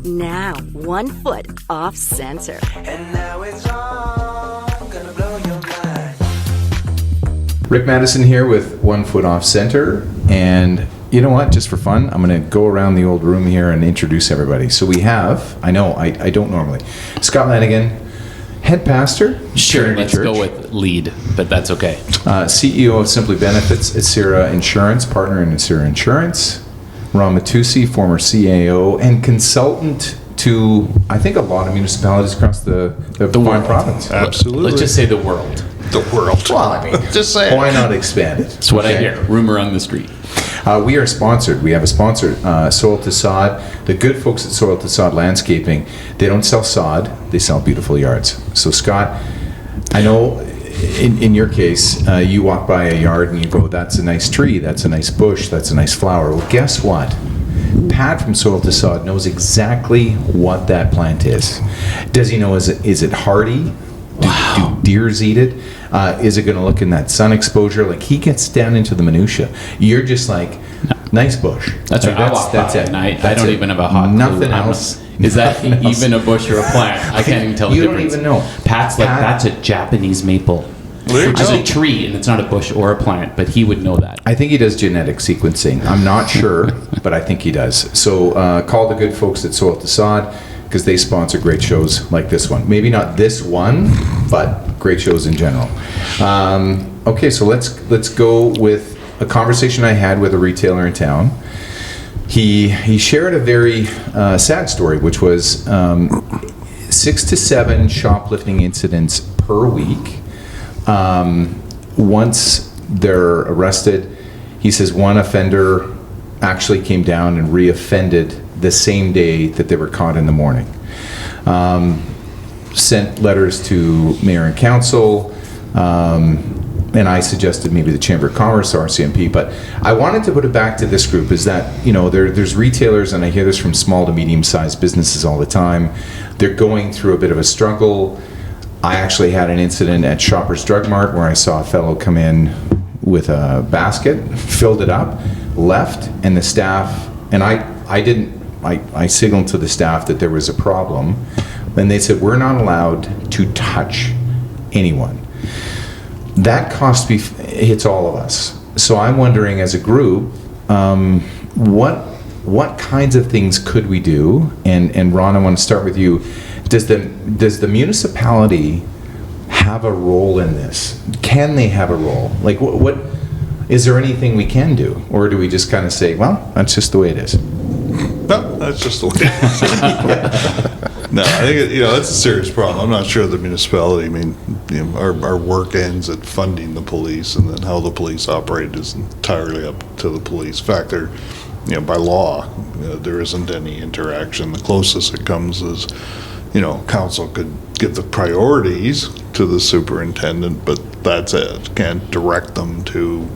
Now, 1 foot off center. And now it's on, gonna blow your mind. Rick Maddison here with 1 foot off center, and you know what, just for fun, I'm going to go around the old room here and introduce everybody. So we have, I know, I don't normally, Scott Lanigan, head pastor, Sure, Trinity let's Church, go with lead, but that's okay. CEO of Simply Benefits at Sierra Insurance, partner in Sierra Insurance, Mattiussi, former CAO, and consultant to, I think, a lot of municipalities across the fine province. Absolutely. Let's just say the world. The world. Well, I mean, Just say it. why not expand it? That's what I hear. Rumor on the street. We are sponsored. We have a sponsor, Soil to Sod. The good folks at Soil to Sod Landscaping, they don't sell sod, they sell beautiful yards. So Scott, I know in your case, you walk by a yard and you go, that's a nice tree, that's a nice bush, that's a nice flower. Well, guess what? Pat from Soil to Sod knows exactly what that plant is. Does he know, is it hardy? Do deers eat it? Is it going to look in that sun exposure? Like, he gets down into the minutia. You're just like, nice bush. That's right. I walk by and I don't even have a hot clue. Nothing else. Is that even a bush or a plant? I can't even tell the You don't difference. even know. Pat's like, that's a Japanese maple, which is a tree, and it's not a bush or a plant, but he would know that. I think he does genetic sequencing. I'm not sure, but I think he does. So call the good folks at Soil to Sod, because they sponsor great shows like this one. Maybe not this one, but great shows in general. Okay, so let's go with a conversation I had with a retailer in town. He shared a very sad story, which was 6 to 7 shoplifting incidents per week. Once they're arrested, he says one offender actually came down and re-offended the same day that they were caught in the morning. Sent letters to mayor and council, and I suggested maybe the Chamber of Commerce or RCMP, but I wanted to put it back to this group, is that, you know, there's retailers, and I hear this from small to medium-sized businesses all the time. They're going through a bit of a struggle. I actually had an incident at Shoppers Drug Mart where I saw a fellow come in with a basket, filled it up, left, and the staff, and I signaled to the staff that there was a problem, and they said, we're not allowed to touch anyone. That cost hits all of us. So I'm wondering, as a group, what kinds of things could we do? And Ron, I want to start with you. Does the municipality have a role in this? Can they have a role? Like, what is there anything we can do, or do we just kind of say, well, that's just the way it is? No, that's just the way it is. No, I think it's a serious problem. I'm not sure the municipality. I mean, our work ends at funding the police, and then how the police operate is entirely up to the police. In fact, by law, there isn't any interaction. The closest it comes is, council could give the priorities to the superintendent, but that's it. Can't direct them to,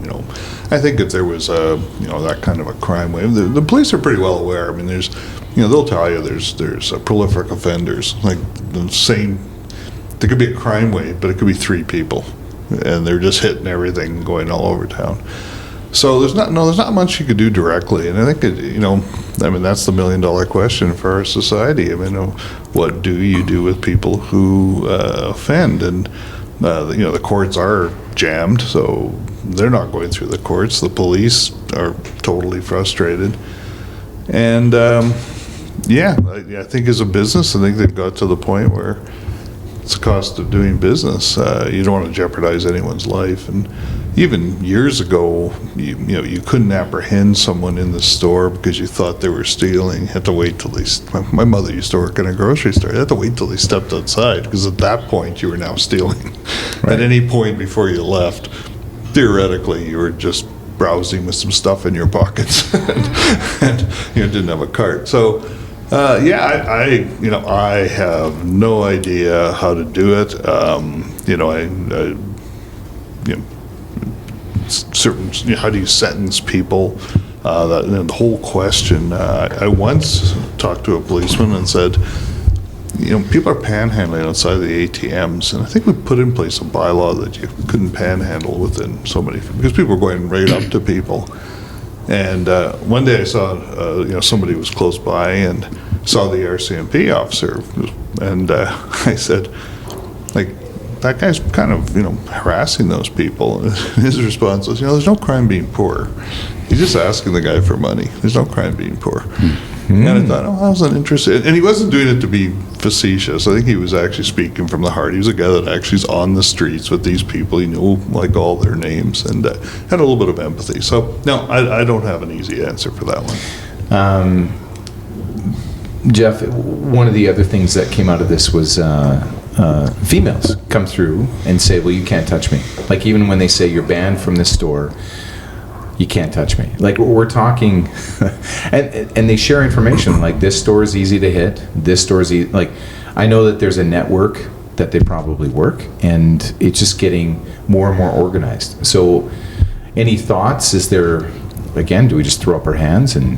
I think if there was that kind of a crime wave, the police are pretty well aware. I mean, they'll tell you there's prolific offenders. Like there could be a crime wave, but it could be 3 people, and they're just hitting everything, going all over town. So there's not much you could do directly, and I think that's the $1 million question for our society. I mean, what do you do with people who offend? And the courts are jammed, so they're not going through the courts. The police are totally frustrated, and I think as a business, I think they've got to the point where it's the cost of doing business. You don't want to jeopardize anyone's life. And even years ago, you couldn't apprehend someone in the store because you thought they were stealing. You had to wait till my mother used to work in a grocery store. You had to wait till they stepped outside, because at that point you were now stealing. Right. At any point before you left, theoretically, you were just browsing with some stuff in your pockets and didn't have a cart. So I have no idea how to do it. How do you sentence people? The whole question. I once talked to a policeman and said, people are panhandling outside the ATMs, and I think we put in place a bylaw that you couldn't panhandle within so many, because people were going right up to people. And one day I saw, somebody was close by, and saw the RCMP officer, and I said, like, that guy's kind of, harassing those people. And his response was, there's no crime being poor. He's just asking the guy for money. There's no crime being poor. And I thought, I wasn't interested. And he wasn't doing it to be facetious. I think he was actually speaking from the heart. He was a guy that actually is on the streets with these people. He knew, like, all their names and had a little bit of empathy. So, no, I don't have an easy answer for that one. Jeff, one of the other things that came out of this was females come through and say, well, you can't touch me. Like, even when they say you're banned from this store, you can't touch me. Like, we're talking, and they share information, like, this store is easy to hit, this store is easy. Like, I know that there's a network that they probably work, and it's just getting more and more organized. So, any thoughts? Is there, again, do we just throw up our hands and...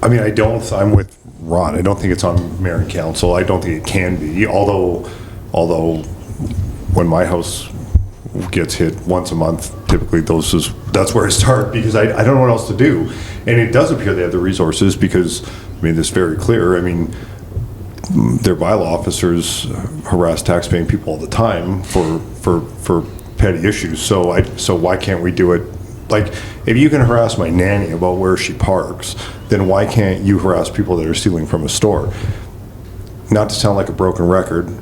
I mean, I'm with Ron. I don't think it's on mayor and council. I don't think it can be, although when my house gets hit once a month, typically that's where I start, because I don't know what else to do. And it does appear they have the resources, because, I mean, it's very clear. I mean, their bylaw officers harass tax-paying people all the time for petty issues. So why can't we do it? Like, if you can harass my nanny about where she parks, then why can't you harass people that are stealing from a store? Not to sound like a broken record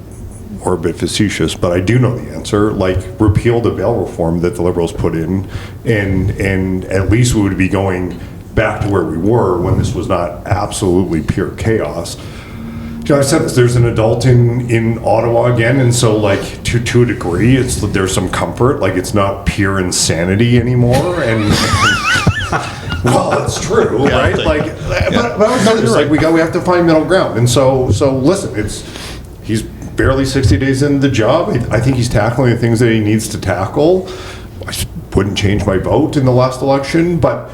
or a bit facetious, but I do know the answer. Like, repeal the bail reform that the Liberals put in, and at least we would be going back to where we were when this was not absolutely pure chaos. I said this, there's an adult in Ottawa again, and so, like, to a degree, there's some comfort. Like, it's not pure insanity anymore, and well, it's true, right? Like, but I was saying this, like, we have to find middle ground, and so listen, he's barely 60 days into the job. I think he's tackling the things that he needs to tackle. I wouldn't change my vote in the last election, but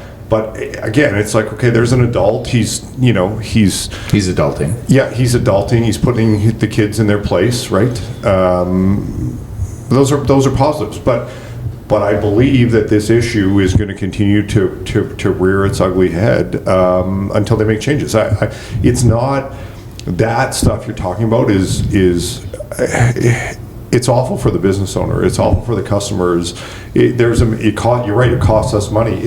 again, it's like, okay, there's an adult. He's adulting. Yeah, he's adulting. He's putting the kids in their place, right? Those are positives. But I believe that this issue is going to continue to rear its ugly head until they make changes. It's not that stuff you're talking about is. It's awful for the business owner. It's awful for the customers. You're right. It costs us money.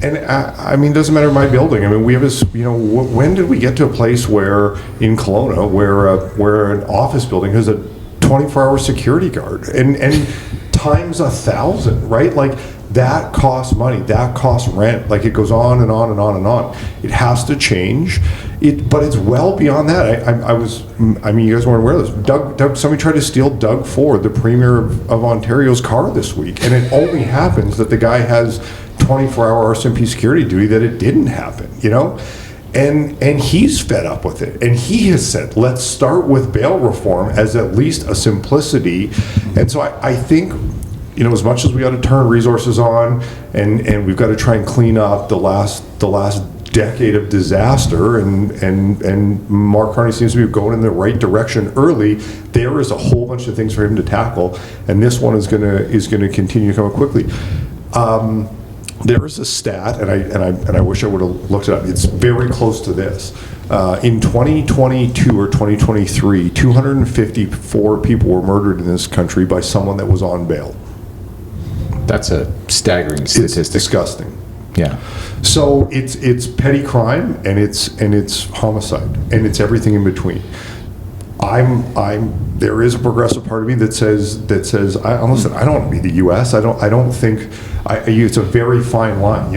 And I mean, it doesn't matter my building. I mean, we have this, when did we get to a place where, in Kelowna, where an office building has a 24-hour security guard and times 1,000, right? Like, that costs money, that costs rent. Like, it goes on and on and on and on. It has to change. But it's well beyond that. I mean, you guys weren't aware of this. Somebody tried to steal Doug Ford, the Premier of Ontario's car this week. And it only happens that the guy has 24-hour RCMP security duty that it didn't happen, and he's fed up with it, and he has said, let's start with bail reform as at least a simplicity. And so I think, as much as we got to turn resources on, and we've got to try and clean up the last decade of disaster, and Mark Carney seems to be going in the right direction early, there is a whole bunch of things for him to tackle, and this one is going to continue to come up quickly. There is a stat, and I wish I would have looked it up. It's very close to this. In 2022 or 2023, 254 people were murdered in this country by someone that was on bail. That's a staggering statistic. It's disgusting. Yeah. So it's petty crime, and it's homicide, and it's everything in between. There is a progressive part of me that says listen, I don't want to be the U.S. I don't think it's a very fine line.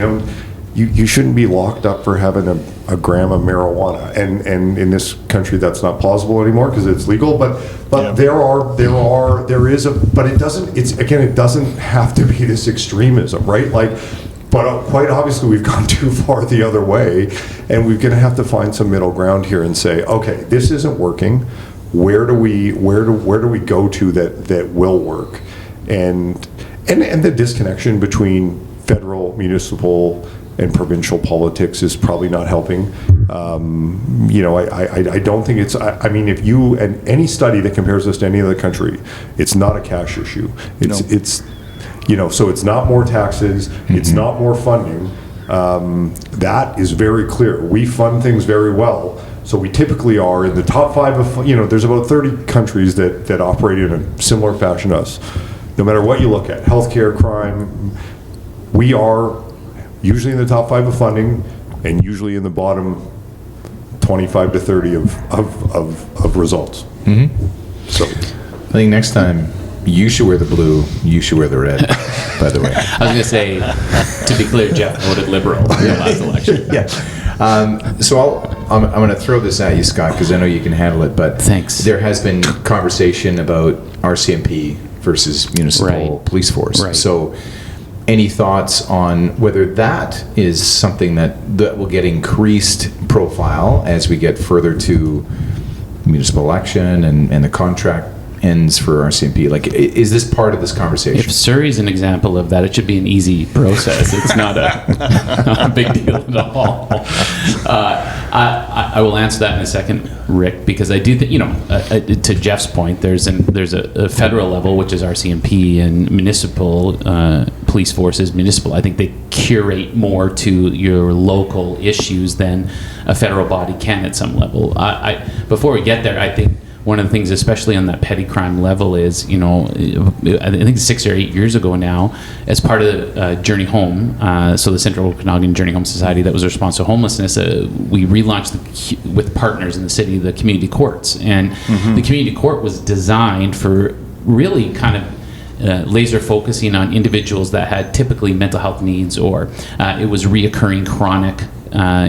You shouldn't be locked up for having a gram of marijuana, and in this country that's not plausible anymore because it's legal. But yeah. It doesn't have to be this extremism, right? Like, but quite obviously we've gone too far the other way, and we're going to have to find some middle ground here and say, okay, this isn't working. Where do we go to that will work? And the disconnection between federal, municipal, and provincial politics is probably not helping. I don't think it's. I mean, if you and any study that compares us to any other country, it's not a cash issue. So it's not more taxes. Mm-hmm. It's not more funding. That is very clear. We fund things very well. So we typically are in the top 5 of, there's about 30 countries that operate in a similar fashion to us. No matter what you look at, healthcare, crime, we are usually in the top 5 of funding and usually in the bottom 25 to 30 of results. So I think next time you should wear the blue, you should wear the red, by the way. I was going to say, to be clear, Jeff voted Liberal in the last election. Yeah. So I'm going to throw this at you, Scott, because I know you can handle it, but Thanks. There has been conversation about RCMP versus municipal police force. Right. So any thoughts on whether that is something that will get increased profile as we get further to municipal election and the contract ends for RCMP? Like, is this part of this conversation? If Surrey's an example of that, it should be an easy process. It's not a big deal at all. I will answer that in a second, Rick, because I do think, to Jeff's point, there's a federal level, which is RCMP, and municipal police forces, municipal. I think they curate more to your local issues than a federal body can at some level. Before we get there, I think one of the things, especially on that petty crime level, is, I think 6 or 8 years ago now, as part of Journey Home, so the Central Okanagan Journey Home Society that was responsible to homelessness, we relaunched with partners in the city, the community courts. And the community court was designed for really kind of laser focusing on individuals that had typically mental health needs, or it was reoccurring chronic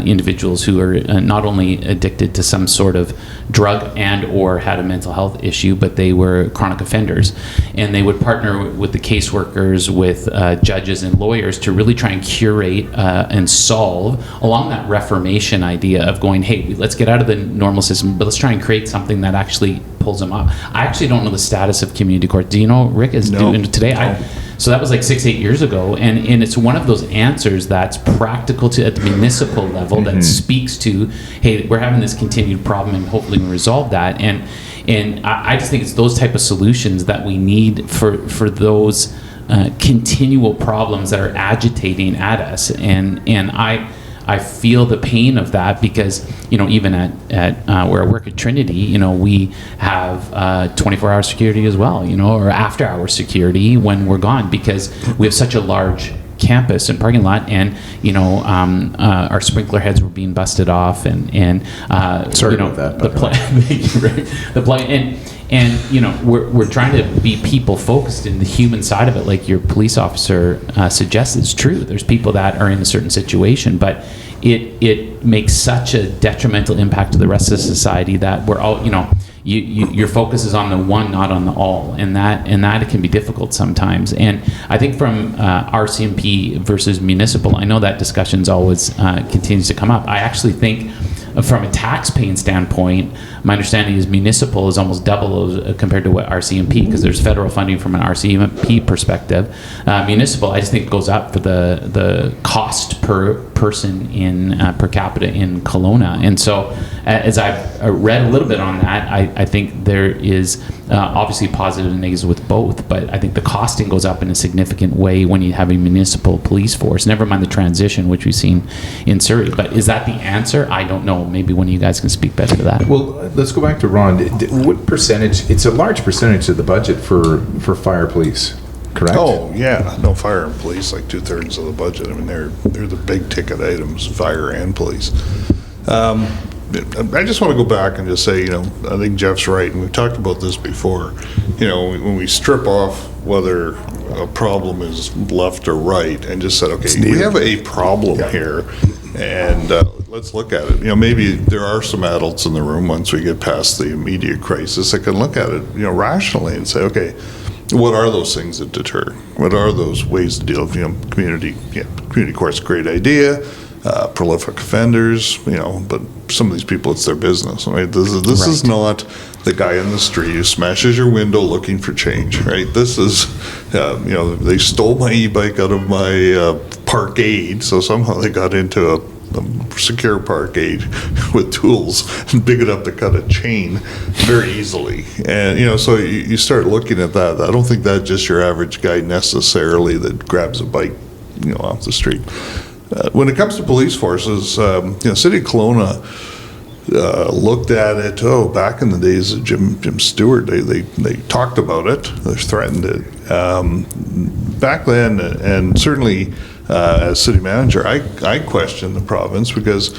individuals who are not only addicted to some sort of drug and or had a mental health issue, but they were chronic offenders. And they would partner with the caseworkers, with judges and lawyers to really try and curate and solve along that reformation idea of going, hey, let's get out of the normal system, but let's try and create something that actually pulls them up. I actually don't know the status of community court. Do you know, Rick, is doing today? No. So that was like 6-8 years ago, and it's one of those answers that's practical at the municipal level that speaks to, hey, we're having this continued problem, and hopefully we resolve that. And I just think it's those type of solutions that we need for those continual problems that are agitating at us. And I feel the pain of that because, even at where I work at Trinity, we have 24-hour security as well, or after-hour security when we're gone, because we have such a large campus and parking lot, and our sprinkler heads were being busted off, and sorry about that. The play and we're trying to be people focused in the human side of it, like your police officer suggests is true. There's people that are in a certain situation, but it makes such a detrimental impact to the rest of society that we're all, your focus is on the one, not on the all, and that it can be difficult sometimes. And I think from RCMP versus municipal, I know that discussion's always continues to come up. I actually think from a tax-paying standpoint, my understanding is municipal is almost double compared to what RCMP, because there's federal funding from an RCMP perspective. Municipal, I just think, goes up for the cost per person in per capita in Kelowna. And so, as I've read a little bit on that, I think there is obviously positive and negatives with both, but I think the costing goes up in a significant way when you have a municipal police force. Never mind the transition, which we've seen in Surrey. But is that the answer? I don't know. Maybe one of you guys can speak better to that. Well, let's go back to Ron. What percentage? It's a large percentage of the budget for fire police, correct? Oh, yeah. No, fire and police, like 2/3 of the budget. I mean, they're the big ticket items, fire and police. I just want to go back and just say, I think Jeff's right, and we've talked about this before. When we strip off whether a problem is left or right and just said, okay, we have a problem here, and let's look at it. Maybe there are some adults in the room once we get past the immediate crisis that can look at it, rationally and say, okay, what are those things that deter? What are those ways to deal with, community court's a great idea. Prolific offenders, but some of these people, it's their business. Right? This is not the guy in the street who smashes your window looking for change, right? This is, they stole my e-bike out of my parkade, so somehow they got into a secure parkade with tools big enough to cut a chain very easily. And, so you start looking at that. I don't think that's just your average guy necessarily that grabs a bike, off the street. when it comes to police forces, City of Kelowna looked at it, back in the days of Jim Stewart, they talked about it, they threatened it. Back then, and certainly as city manager, I questioned the province because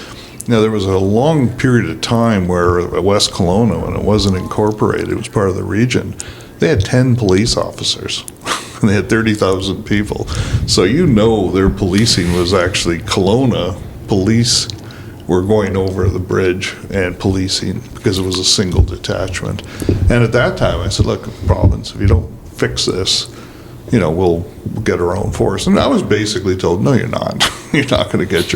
there was a long period of time where West Kelowna, when it wasn't incorporated, it was part of the region, they had 10 police officers. And they had 30,000 people. So their policing was actually Kelowna police were going over the bridge and policing because it was a single detachment. And at that time I said, look, province, if you don't fix this, we'll get our own force. And I was basically told, no, you're not. You're not going to get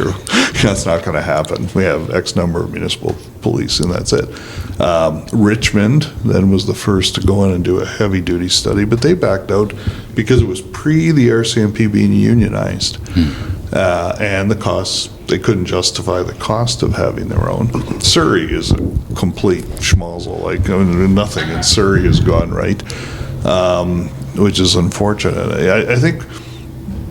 that's not going to happen. We have X number of municipal police and that's it. Richmond then was the first to go in and do a heavy duty study, but they backed out because it was pre the RCMP being unionized. And the costs, they couldn't justify the cost of having their own. Surrey is a complete schmozzle. Nothing in Surrey has gone right. Which is unfortunate. I think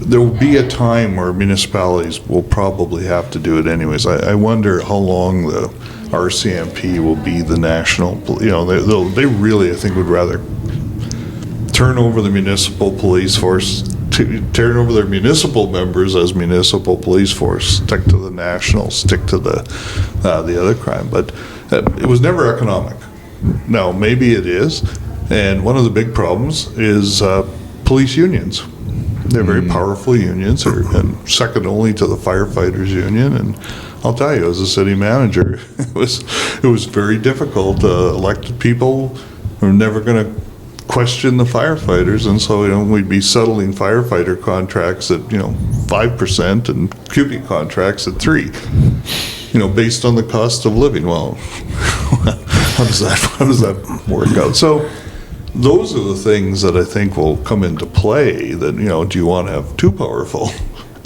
there will be a time where municipalities will probably have to do it anyways. I wonder how long the RCMP will be the national, they really, I think, would rather turn over the municipal police force, turn over their municipal members as municipal police force, stick to the national, stick to the other crime. But it was never economic. Now, maybe it is. And one of the big problems is police unions. They're very powerful unions, and second only to the firefighters union. And I'll tell you, as a city manager, it was very difficult. Elected people are never going to question the firefighters, and so we'd be settling firefighter contracts at 5% and QB contracts at 3%. Based on the cost of living. Well, how does that work out? So those are the things that I think will come into play. That do you want to have too powerful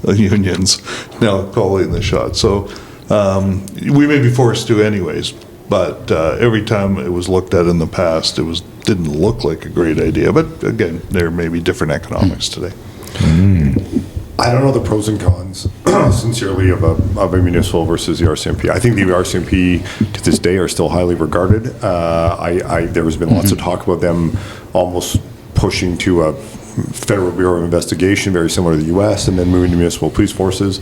unions now calling the shots? So we may be forced to anyways. But every time it was looked at in the past, didn't look like a great idea. But again, there may be different economics today. I don't know the pros and cons, sincerely, of a municipal versus the RCMP. I think the RCMP to this day are still highly regarded. There has been lots of talk about them almost pushing to a Federal Bureau of Investigation, very similar to the U.S., and then moving to municipal police forces.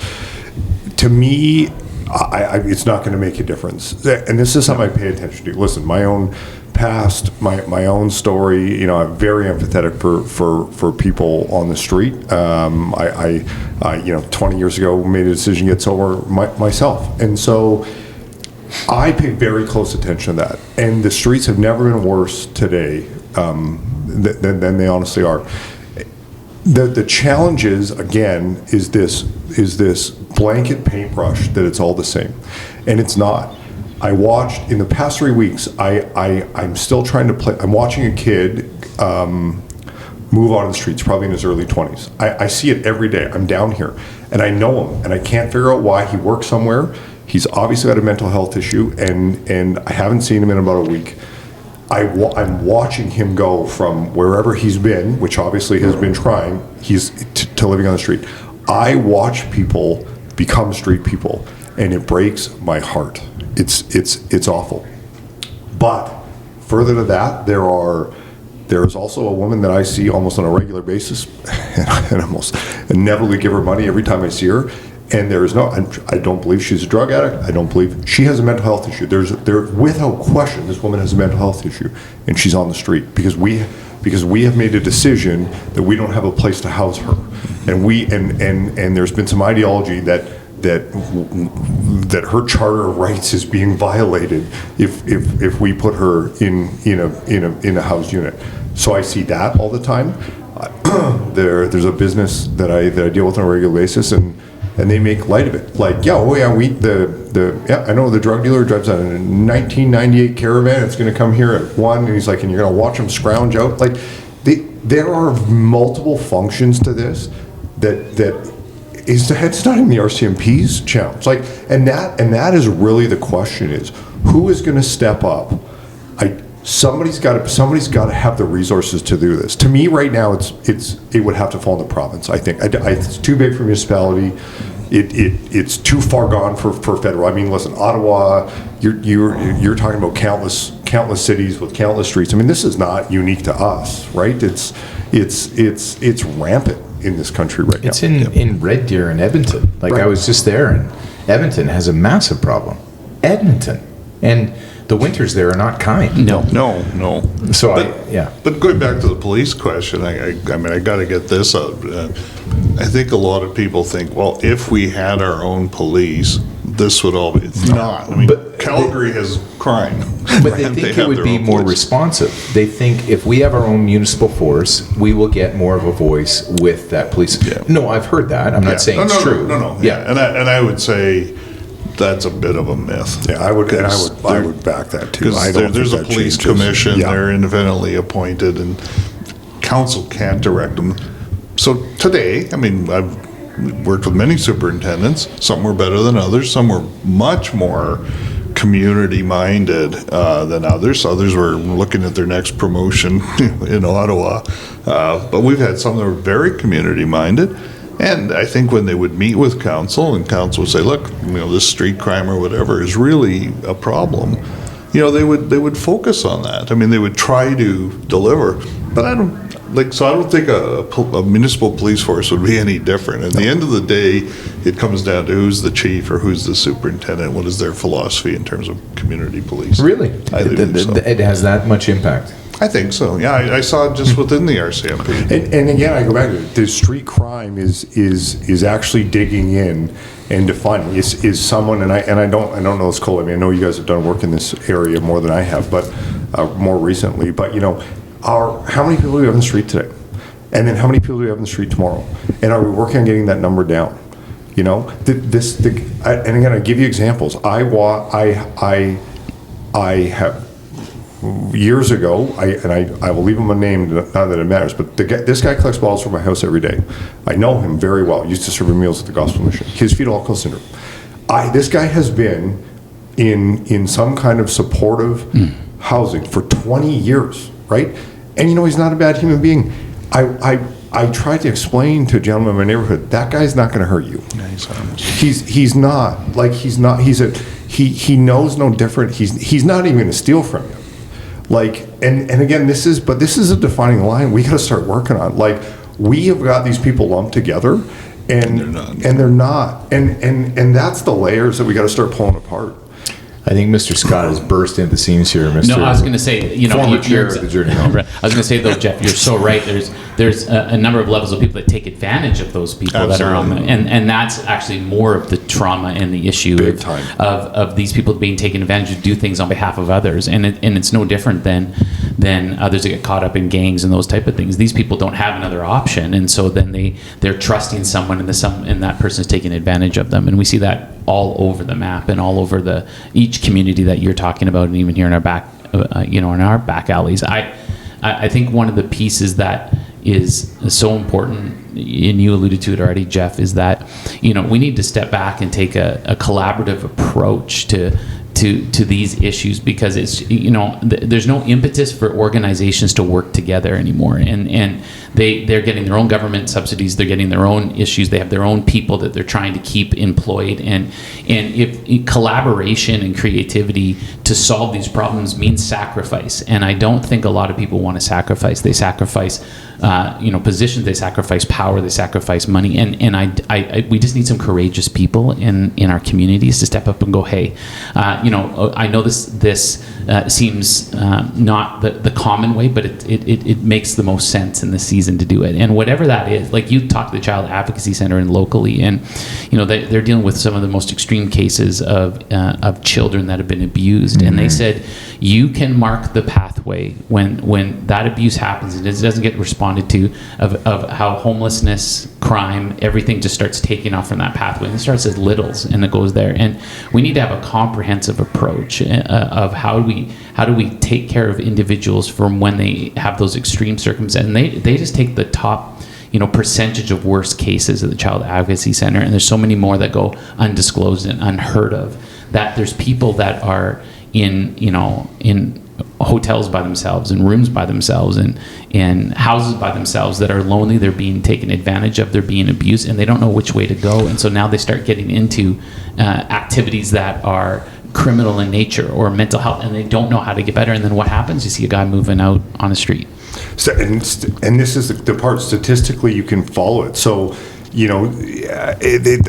To me, it's not going to make a difference. And this is something I pay attention to. Listen, my own past, my own story, I'm very empathetic for people on the street. I 20 years ago made a decision to get sober myself. And so I pay very close attention to that. And the streets have never been worse today than they honestly are. The challenge is, again, is this blanket paintbrush that it's all the same, and it's not. I watched in the past 3 weeks. I'm still trying to play. I'm watching a kid move out of the streets, probably in his early 20s. I see it every day. I'm down here, and I know him, and I can't figure out why. He works somewhere. He's obviously got a mental health issue, and I haven't seen him in about a week. I'm watching him go from wherever he's been, which obviously has been trying, to living on the street. I watch people become street people, and it breaks my heart. It's awful. But further to that, there is also a woman that I see almost on a regular basis, and never would give her money every time I see her. And I don't believe she's a drug addict. I don't believe she has a mental health issue. Without question, this woman has a mental health issue, and she's on the street because we have made a decision that we don't have a place to house her, and there's been some ideology that her charter of rights is being violated if we put her in a housed unit. So I see that all the time. There's a business that I deal with on a regular basis, and they make light of it. Like, I know the drug dealer drives a 1998 Caravan. It's going to come here at 1, and he's like, and you're going to watch him scrounge out. Like, there are multiple functions to this that it's not in the RCMP's challenge. Like, and that is really the question: is who is going to step up? Somebody's got to have the resources to do this. To me, right now, it would have to fall in the province. I think it's too big for municipality. it's too far gone for federal. I mean, listen, Ottawa, you're talking about countless cities with countless streets. I mean, this is not unique to us, right? It's rampant in this country right now. It's in Red Deer and Edmonton. Like, Right. I was just there, and Edmonton has a massive problem. Edmonton. And the winters there are not kind. No. No. So But going back to the police question, I mean, I got to get this out. I think a lot of people think, well, if we had our own police, this would all be. It's not. I mean, But Calgary has crime. But they think it would be more responsive. They think if we have our own municipal force, we will get more of a voice with that police. Yeah. No, I've heard that. I'm not saying it's true. No. Yeah. And I would say that's a bit of a myth. Yeah, I would back that too. I don't There's think a that police changes. commission, Yeah. they're independently appointed, and council can't direct them. So today, I mean, I've worked with many superintendents. Some were better than others. Some were much more community-minded than others. Others were looking at their next promotion in Ottawa. But we've had some that were very community-minded. And I think when they would meet with council, and council would say, look, this street crime or whatever is really a problem, they would focus on that. I mean, they would try to deliver. But I don't think a municipal police force would be any different. At the end of the day, it comes down to who's the chief or who's the superintendent, what is their philosophy in terms of community police. Really? I think so. It has that much impact. I think so. Yeah, I saw it just within the RCMP. And again, I go back to it. The street crime is actually digging in and defining. Is someone, and I don't know this, Cole. I mean, I know you guys have done work in this area more than I have, but more recently. But how many people do we have in the street today? And then how many people do we have in the street tomorrow? And are we working on getting that number down? And again, I give you examples. I have. Years ago, I will leave him a name, not that it matters, but this guy collects balls from my house every day. I know him very well. Used to serve him meals at the Gospel Mission. His fetal alcohol syndrome. This guy has been in some kind of supportive housing for 20 years, right? And he's not a bad human being. I tried to explain to a gentleman in my neighborhood, that guy's not going to hurt you. Yeah, he's honest. He's not. He knows no different. He's not even going to steal from you. And again, this is a defining line we got to start working on. We have got these people lumped together, and they're not. And that's the layers that we got to start pulling apart. I think Mr. Scott has burst into the scenes here, Mr. No, I was going to say, former chair of the Journey Home. Right. I was going to say, though, Jeff, you're so right. There's a number of levels of people that take advantage of those people that are on them, and that's actually more of the trauma and the issue of these people being taken advantage of, do things on behalf of others, and it's no different than others that get caught up in gangs and those type of things. These people don't have another option, and so then they're trusting someone, and that person is taking advantage of them, and we see that all over the map and all over each community that you're talking about, and even here in our back, in our back alleys. I think one of the pieces that is so important, and you alluded to it already, Jeff, is that we need to step back and take a collaborative approach to these issues, because it's there's no impetus for organizations to work together anymore, and they're getting their own government subsidies, they're getting their own issues, they have their own people that they're trying to keep employed, and if collaboration and creativity to solve these problems means sacrifice, and I don't think a lot of people want to sacrifice. They sacrifice positions, they sacrifice power, they sacrifice money, and we just need some courageous people in our communities to step up and go, hey, I know this seems not the common way, but it makes the most sense in this season to do it. And whatever that is, like you talk to the Child Advocacy Center and locally, and they're dealing with some of the most extreme cases of children that have been abused, and they said you can mark the pathway when that abuse happens and it doesn't get responded to, of how homelessness, crime, everything just starts taking off from that pathway, and it starts as littles and it goes there. And we need to have a comprehensive approach of how do we take care of individuals from when they have those extreme circumstances, and they just take the top percentage of worst cases at the Child Advocacy Center, and there's so many more that go undisclosed and unheard of, that there's people that are in hotels by themselves and rooms by themselves and houses by themselves that are lonely. They're being taken advantage of. They're being abused, and they don't know which way to go. And so now they start getting into activities that are criminal in nature or mental health, and they don't know how to get better. And then what happens? You see a guy moving out on the street. So, and this is the part, statistically you can follow it. So, again,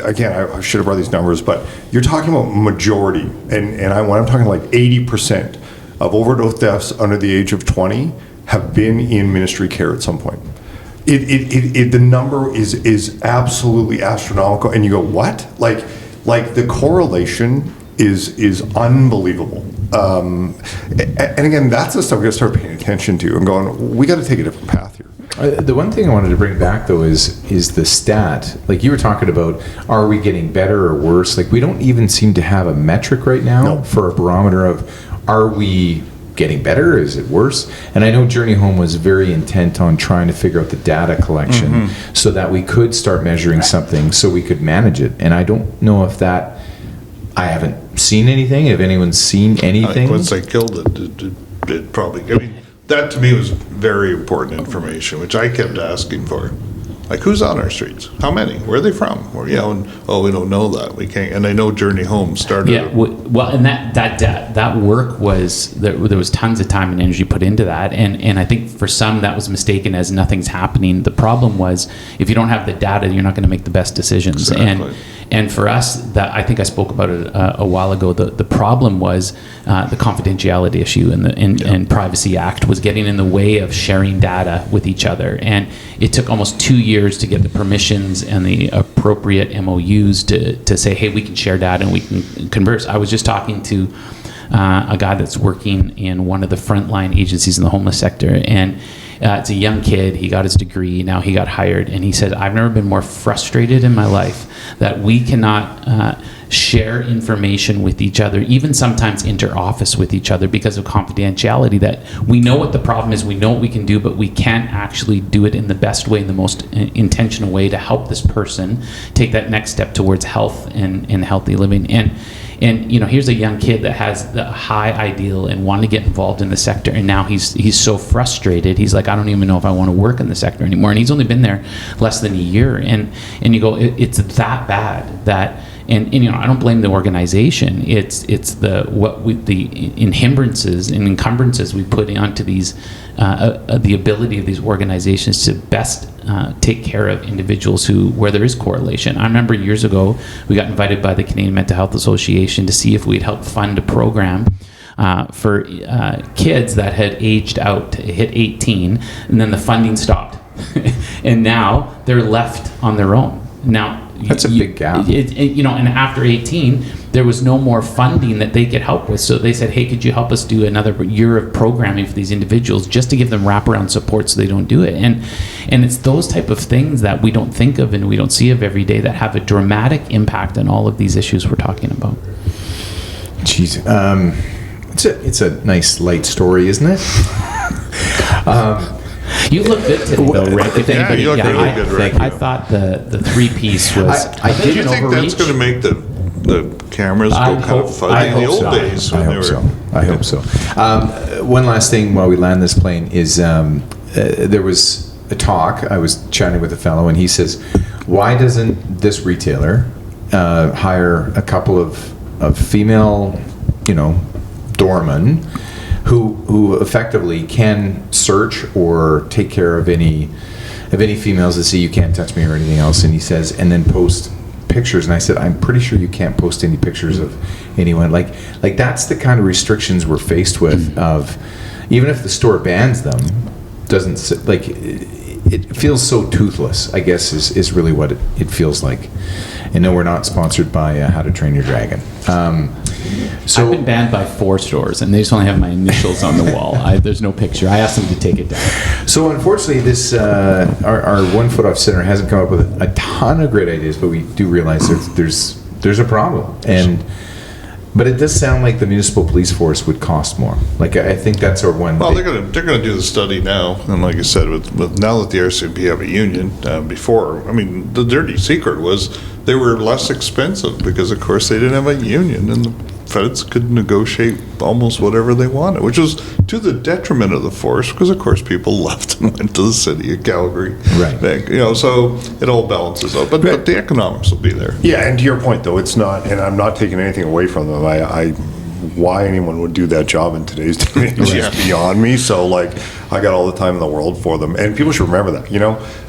I should have brought these numbers, but you're talking about majority, and when I'm talking like 80% of overdose deaths under the age of 20 have been in ministry care at some point. The number is absolutely astronomical, and you go, what? Like the correlation is unbelievable. And again, that's the stuff we got to start paying attention to and going, we got to take a different path here. The one thing I wanted to bring back, though, is the stat. Like you were talking about, are we getting better or worse? Like we don't even seem to have a metric right now for a barometer of, are we getting better? Is it worse? And I know Journey Home was very intent on trying to figure out the data collection so that we could start measuring something so we could manage it. And I don't know if that, I haven't seen anything. Have anyone seen anything? Once they killed it probably, I mean, that to me was very important information, which I kept asking for. Like, who's on our streets? How many? Where are they from? Or, we don't know that. We can't. And I know Journey Home started. Yeah, well, and that work was there was tons of time and energy put into that, and I think for some that was mistaken as nothing's happening. The problem was, if you don't have the data, you're not going to make the best decisions. Exactly. And for us, that I think I spoke about it a while ago. The problem was the confidentiality issue and Privacy Act was getting in the way of sharing data with each other, and it took almost 2 years to get the permissions and the appropriate MOUs to say, hey, we can share data and we can converse. I was just talking to a guy that's working in one of the frontline agencies in the homeless sector, and it's a young kid. He got his degree. Now he got hired, and he said, I've never been more frustrated in my life that we cannot share information with each other, even sometimes inter-office with each other because of confidentiality, that we know what the problem is, we know what we can do, but we can't actually do it in the best way, in the most intentional way to help this person take that next step towards health and healthy living. And here's a young kid that has the high ideal and wanted to get involved in the sector, and now he's so frustrated. He's like, I don't even know if I want to work in the sector anymore. And he's only been there less than a year. And you go, it's that bad that. And I don't blame the organization. It's the encumbrances we put onto these, the ability of these organizations to best take care of individuals where there is correlation. I remember years ago we got invited by the Canadian Mental Health Association to see if we'd help fund a program for kids that had aged out to hit 18, and then the funding stopped, and now they're left on their own. Now. That's a big gap. And after 18, there was no more funding that they could help with. So they said, hey, could you help us do another year of programming for these individuals just to give them wraparound support so they don't do it? And it's those type of things that we don't think of and we don't see of every day that have a dramatic impact on all of these issues we're talking about. Jeez. It's a nice light story, isn't it? You look good today, though, Rick. If anybody, you look really good, Rick. I thought the three-piece was. Do you think that's going to make the cameras go kind of fuzzy in the old days? I hope so. One last thing while we land this plane is there was a talk. I was chatting with a fellow, and he says, why doesn't this retailer hire a couple of female, doormen who effectively can search or take care of any females that say you can't touch me or anything else, and he says, and then post pictures. And I said, I'm pretty sure you can't post any pictures of anyone. Like that's the kind of restrictions we're faced with. Of even if the store bans them, doesn't like it feels so toothless, I guess is really what it feels like. And no, we're not sponsored by How to Train Your Dragon. So I've been banned by 4 stores, and they just only have my initials on the wall. There's no picture. I asked them to take it down. So unfortunately, this our 1 Foot Off Center hasn't come up with a ton of great ideas, but we do realize there's a problem, but it does sound like the municipal police force would cost more. Like I think that's our one. Well, they're going to do the study now, and like I said, with now that the RCMP have a union, before, I mean, the dirty secret was they were less expensive because, of course, they didn't have a union in the feds could negotiate almost whatever they wanted, which was to the detriment of the force, because of course people left and went to the city of Calgary. Right. So it all balances out, but the economics will be there. Yeah, and to your point, though, it's not, and I'm not taking anything away from them. Why anyone would do that job in today's day and age is beyond me. So, like, I got all the time in the world for them, and people should remember that.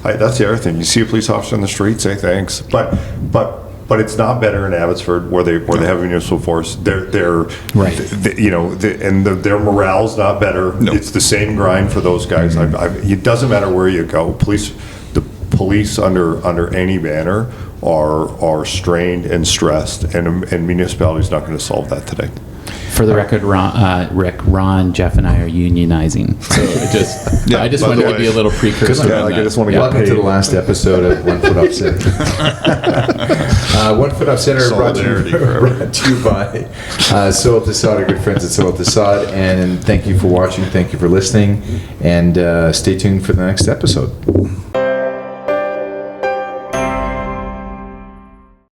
That's the other thing. You see a police officer in the street, say thanks, but it's not better in Abbotsford where they have a municipal force. They're Right. Their morale's not better. No. It's the same grind for those guys. It doesn't matter where you go. The police under any banner are strained and stressed, and municipality's not going to solve that today. For the record, Ron, Jeff, and I are unionizing. So I just by wanted the to be way. a little precursor. Good. on I that. just want to Welcome to the last episode of One Foot Off Center. One Foot Off Center brought Solidarity to forever. you by Soil Tassad, our good friends at Soil Tassad. And thank you for watching. Thank you for listening. And stay tuned for the next episode.